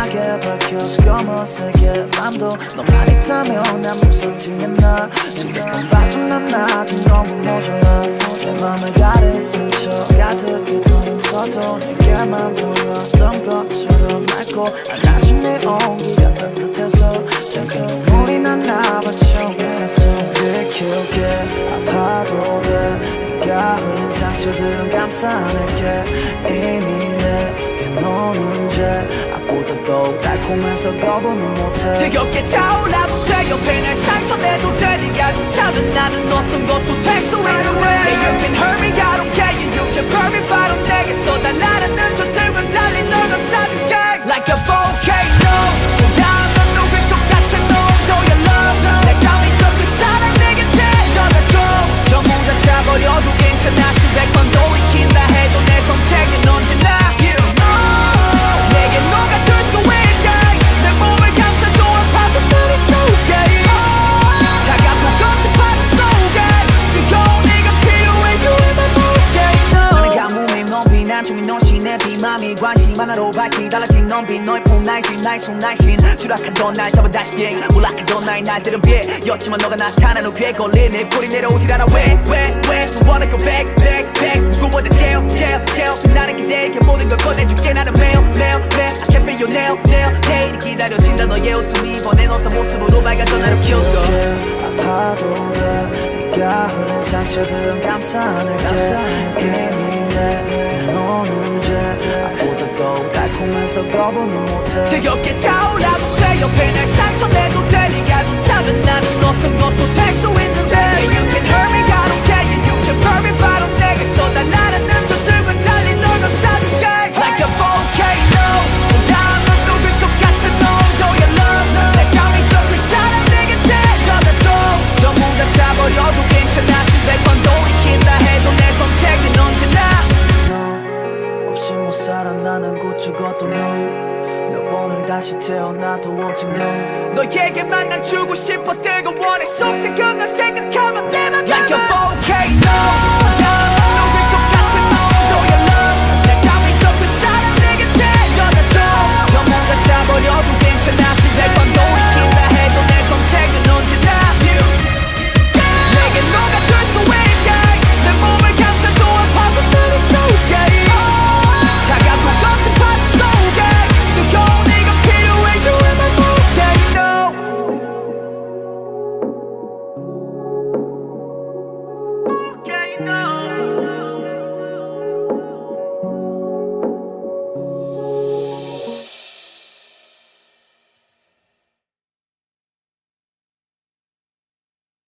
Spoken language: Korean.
환하게 밝혀서 검은색의 밤도 너만 있다면 난 무섭지 않아 수백번 봐준 난 아직 너무 모자라 내 맘을 가릴 상처 가득히 더 터도 내게만 보였던 것처럼 맑고 안아준 내 온기가 따뜻해서 작은 눈물이 났나 봐 처음에서 들키게 아파도 돼 네가 흘린 상처들은 감싸낼게 이미 내게 너는 죄 아프다도 달콤해서 거부는 못해 지겹게 타올라도 돼 옆에 날 상처내도 돼 네가 좋다면 나는 어떤 것도 될 수 있는 way Yeah, you can hurt me, I don't care You can hurt me, 바로 내게서 달라라는 저들과 달리 널 감싸줄게 Like a volcano 차가운 넌 녹을 것 같은 농도의 love 내가 미쳐 그자랑 내게 데려다줘 전부 다 차버려도 괜찮아 수백 번도 익힌다 해도 내 선택은 언제나 내게 녹아들 수 있게 내 몸을 감싸줘 아파도 나를 쏘게 차갑고 거친 파도 속에 뜨거운 네가 필요해 You are my volcano 너는 가뭄이 넘빈 안중에 너신 내 비맘이 관심 하나로 밝히 달라진 넘빈 너의 품 날씬 나의 손 날씬 추락하던 날 잡아 다시 비행 몰락하던 나의 날들은 비였지만 너가 나타나는 귀에 걸린 내 볼이 내려오질 않아 왜 You wanna go back 누구보다 제일 빛나는 기대에 모든 걸 꺼내줄게 나는 매일 I can't feel your nail 내일이 기다려진다 너의 웃음 이번엔 어떤 모습으로 밝아져 나를 키워줘 아파도 돼 네가 흘린 상처들은 감싸낼게 이미 내게 너는 죄 아프다도 달콤해서 거부는 못해 지겹게 타올라도 돼 옆에 날 상처내도 돼 네가 좋다면 나는 어떤 것도 될 수 있는데 Yeah, you can hurt me, I don't care Yeah, you can hurt me, 바로 내게서 달라라는 저들과 달리 널 감싸줄게 Like a volcano 차가운 넌 녹을 것 같은 농도의 love 내가 미쳐 그자랑 내게 데려다줘 전부 다 차버려도 괜찮아 수백 번도 익힌다 해도 내 선택은 언제나 너 없이 못 살아 나는 곧 죽어도 너 몇 번을 다시 태어나도 오직 너 너에게만 난 주고 싶어 뜨거워 내 속삭여 널 생각하면 내 맘 Like a volcano 차가운 넌 녹을 것 같은 농도의 love 내가 미쳐 그자랑 내게 데려다줘 전부 다 차버려도 괜찮아